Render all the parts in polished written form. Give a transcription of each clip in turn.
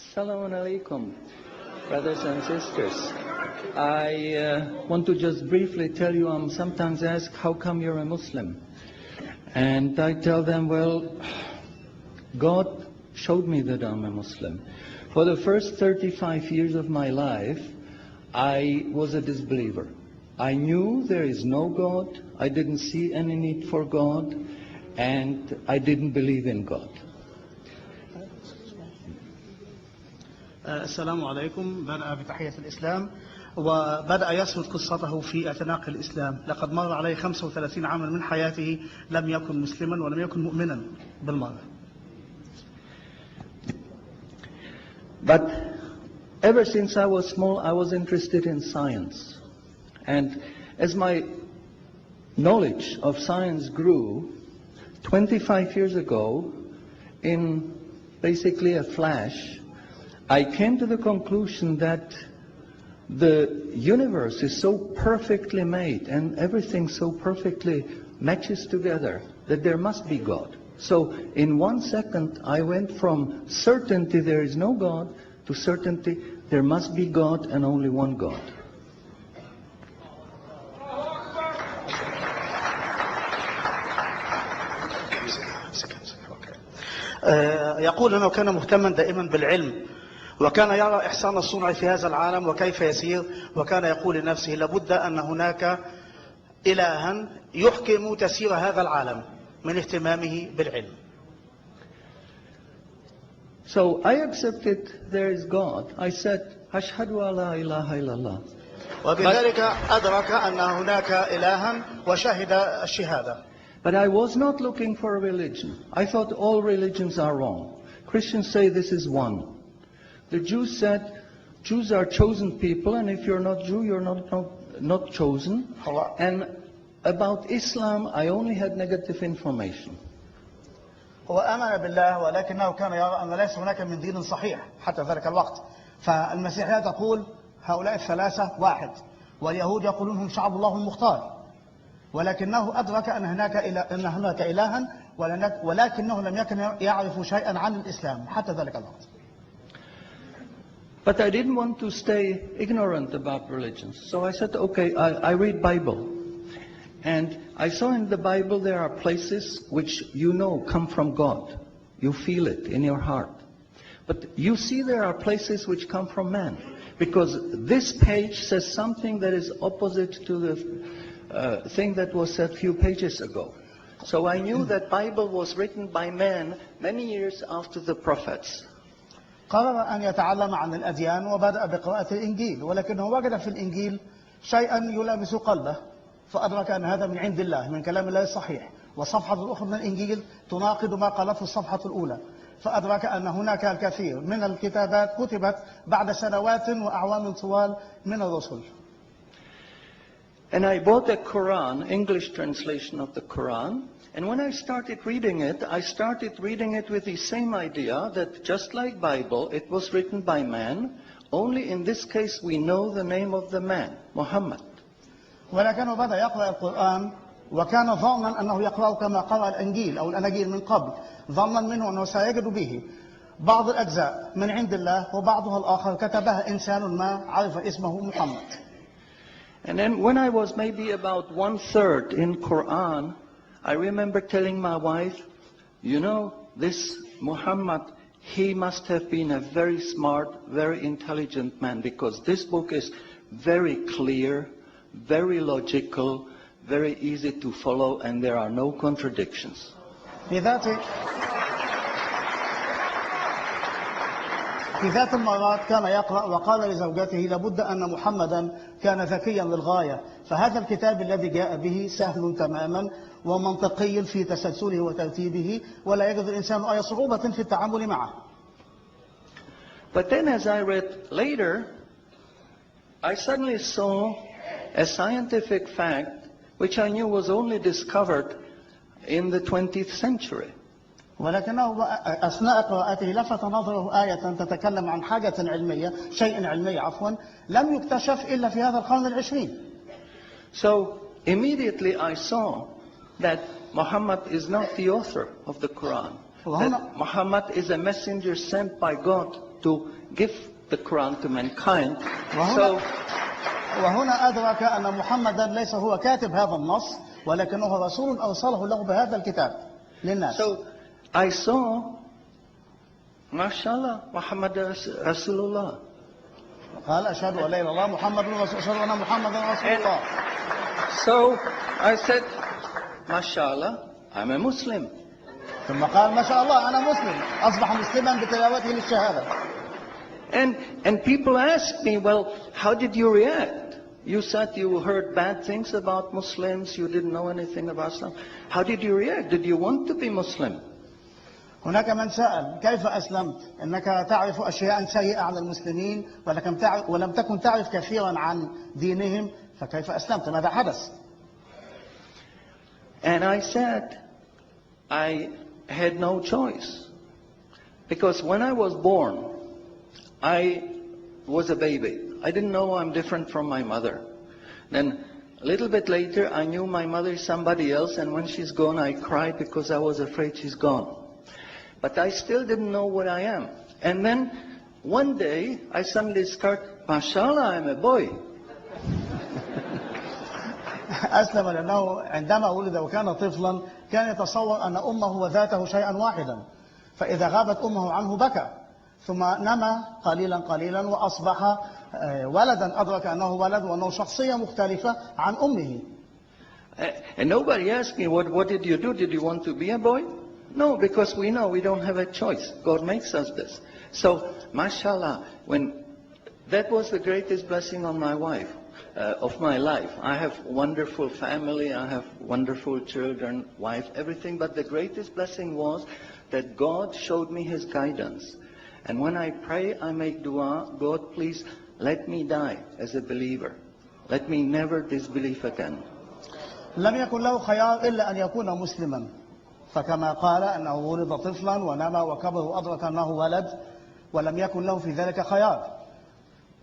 Assalamu alaikum, brothers and sisters. I want to just briefly tell you, I'm sometimes asked, how come you're a Muslim? And I tell them, well, God showed me that I'm a Muslim. For the first 35 years of my life, I was a disbeliever. I knew there is no God, I didn't see any need for God, and I didn't believe in God. السلام عليكم. بدأ بتحية الإسلام وبدأ يسرد قصته في اعتناق الإسلام. لقد مر عليه 35 عاما من حياته لم يكن مسلما ولم يكن مؤمنا بالمرة. But ever since I was small, I was interested in science. And as my knowledge of science grew, 25 years ago, in basically a flash, I came to the conclusion that the universe is so perfectly made and everything so perfectly matches together that there must be God. So in 1 second I went from certainty there is no God to certainty there must be God and only one God. يقول أنه كان مهتما دائما بالعلم وكان يرى إحسان الصنع في هذا العالم وكيف يسير وكان يقول لنفسه لابد أن هناك إلها يحكم تسير هذا العالم من اهتمامه بالعلم. So I accepted there is God. I said أشهد أن لا إله إلا الله. وبذلك أدرك أن هناك إلها وشهد الشهادة. But I was not looking for a religion. I thought all religions are wrong. Christians say this is one. The Jews said Jews are chosen people, and if you're not Jew, you're not chosen. And about Islam, I only had negative information. هو آمن بالله ولكنه كان يرى أن ليس هناك من دين صحيح حتى ذلك الوقت. فالمسيحية تقول هؤلاء الثلاثة واحد، واليهود يقولون هم شعب الله المختار، ولكنه أدرك أن هناك إلها ولكنه لم يكن يعرف شيئا عن الإسلام حتى ذلك الوقت. But I didn't want to stay ignorant about religions. So I said, okay, I read Bible. And I saw in the Bible there are places which you know come from God. You feel it in your heart. But you see there are places which come from man. Because this page says something that is opposite to the thing that was said a few pages ago. So I knew that Bible was written by man many years after the prophets. قرر أن يتعلم عن الأديان وبدأ بقراءة الإنجيل ولكنه وجد في الإنجيل شيئا يلامس قلبه فأدرك أن هذا من عند الله من كلام الله الصحيح والصفحة الأخرى من الإنجيل تناقض ما قالته الصفحة الأولى فأدرك أن هناك الكثير من الكتابات كتبت بعد سنوات وأعوام طوال من الرسل. And I bought the Quran, English translation of the Quran. And when I started reading it with the same idea that just like Bible, it was written by man. Only in this case we know the name of the man, Muhammad. ولكنه بدأ يقرأ القرآن وكان ظانا أنه يقرأ كما قرأ الإنجيل أو الأناجيل من قبل ظنا منه أنه سيجد به بعض الأجزاء من عند الله وبعضها الآخر كتبها إنسان ما عرف اسمه محمد. And then when I was maybe about 1/3 in Quran, I remember telling my wife, you know, this Muhammad, he must have been a very smart, very intelligent man because this book is very clear, very logical, very easy to follow, and there are no contradictions. في ذات المرات كان يقرأ وقال لزوجته لابد أن محمدا كان ذكيا للغاية فهذا الكتاب الذي جاء به سهل تماما ومنطقي في تسلسله وترتيبه ولا يجد الإنسان أي صعوبة في التعامل معه. But then as I read later, I suddenly saw a scientific fact which I knew was only discovered in the 20th century. ولكنه أثناء قراءته لفت نظره آية تتكلم عن حاجة علمية شيء علمي لم يكتشف إلا في هذا القرن العشرين. So immediately I saw that Muhammad is not the author of the Quran. That Muhammad is a messenger sent by God to give the Quran to mankind. وهنا أدرك أن محمدا ليس هو كاتب هذا النص ولكنه رسول أوصله له بهذا الكتاب للناس. So I saw, mashallah, Muhammad Rasulullah. قال أشهد أن لا إله إلا الله محمد رسول أشهد أن محمدا رسول الله. So I said, mashallah, I'm a Muslim. ثم قال ما شاء الله أنا مسلم. أصبح مسلما بتلاوته للشهادة. And people ask me, well, how did you react? You said you heard bad things about Muslims, you didn't know anything about Islam. How did you react? Did you want to be Muslim? هناك من سأل كيف أسلمت؟ إنك تعرف أشياء سيئة عن المسلمين ولم تكن تعرف كثيرا عن دينهم فكيف أسلمت؟ ماذا حدث؟ And I said, I had no choice. Because when I was born, I was a baby. I didn't know I'm different from my mother. Then a little bit later, I knew my mother is somebody else, and when she's gone, I cried because I was afraid she's gone. But I still didn't know what I am. And then one day, I suddenly start, mashallah, I'm a boy. أسلم لأنه عندما ولد وكان طفلا كان يتصور أن أمه وذاته شيئا واحدا فإذا غابت أمه عنه بكى ثم نما قليلا قليلا وأصبح ولدا أدرك أنه ولد وأنه شخصية مختلفة عن أمه. And nobody asked me, what did you do? Did you want to be a boy? No, because we know we don't have a choice. God makes us this. So, mashallah, that was the greatest blessing on my wife, of my life. I have wonderful family, I have wonderful children, wife, everything. But the greatest blessing was that God showed me His guidance. And when I pray, I make dua, God, please let me die as a believer. Let me never disbelieve again. لم يكن له خيار إلا أن يكون مسلما. فكما قال أنه ولد طفلا ونما وكبر وأدرك أنه ولد ولم يكن له في ذلك خيار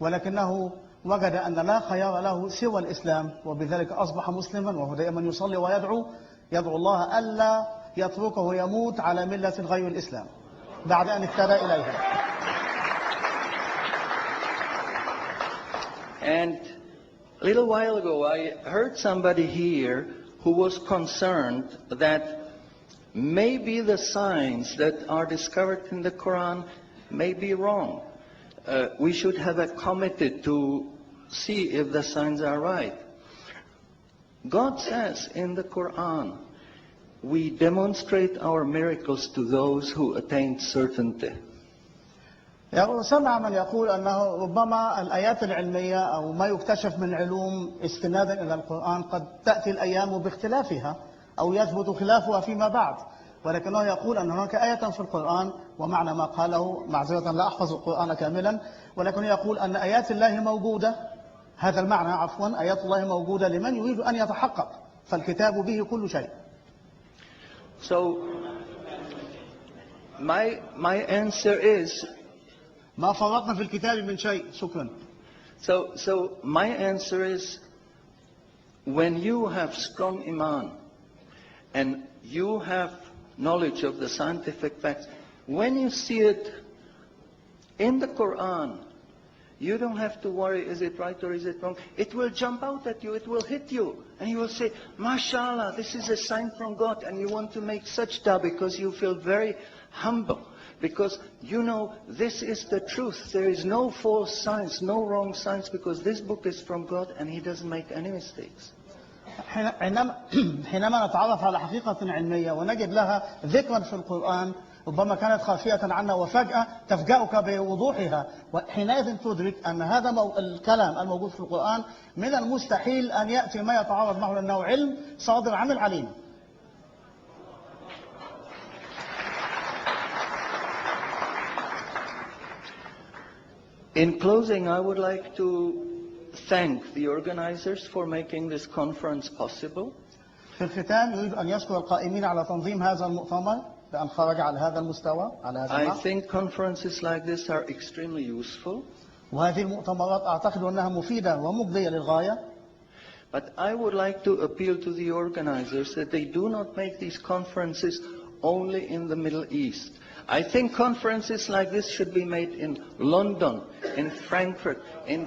ولكنه وجد أن لا خيار له سوى الإسلام وبذلك أصبح مسلما وهو دائما يصلي ويدعو الله ألا يتركه يموت على ملة غير الإسلام بعد أن اهتدى إليها. And a little while ago I heard somebody here who was concerned that maybe the signs that are discovered in the Quran may be wrong. We should have a committee to see if the signs are right. God says in the Quran, we demonstrate our miracles to those who attain certainty. سمع من يقول أنه ربما الآيات العلمية أو ما يكتشف من علوم استنادا إلى القرآن قد تأتي الأيام باختلافها أو يثبت خلافها فيما بعد ولكنه يقول أن هناك آية في القرآن ومعنى ما قاله معذرة لا أحفظ القرآن كاملا ولكنه يقول أن آيات الله موجودة هذا المعنى عفوا آيات الله موجودة لمن يريد أن يتحقق فالكتاب به كل شيء. So my answer is ما فرطنا في الكتاب من شيء. شكرا. So my answer is when you have strong iman and you have knowledge of the scientific facts, when you see it in the Quran, you don't have to worry, is it right or is it wrong? It will jump out at you, it will hit you. And you will say, mashallah, this is a sign from God. And you want to make sajda because you feel very humble. Because you know this is the truth. There is no false science, no wrong science, because this book is from God and He doesn't make any mistakes. حينما نتعرف على حقيقة علمية ونجد لها ذكرا في القرآن ربما كانت خافية عنا وفجأة تفجأك بوضوحها وحينئذ تدرك أن هذا الكلام الموجود في القرآن من المستحيل أن يأتي ما يتعارض معه لأنه علم صادر عن العليم. In closing, I would like to thank the organizers for making this conference possible. في الختام يريد أن يشكر القائمين على تنظيم هذا المؤتمر بأن خرج على هذا المستوى على هذا I النحو. think conferences like this are extremely useful. وهذه المؤتمرات أعتقد أنها مفيدة ومجدية للغاية. But I would like to appeal to the organizers that they do not make these conferences only in the Middle East. I think conferences like this should be made in London, in Frankfurt, in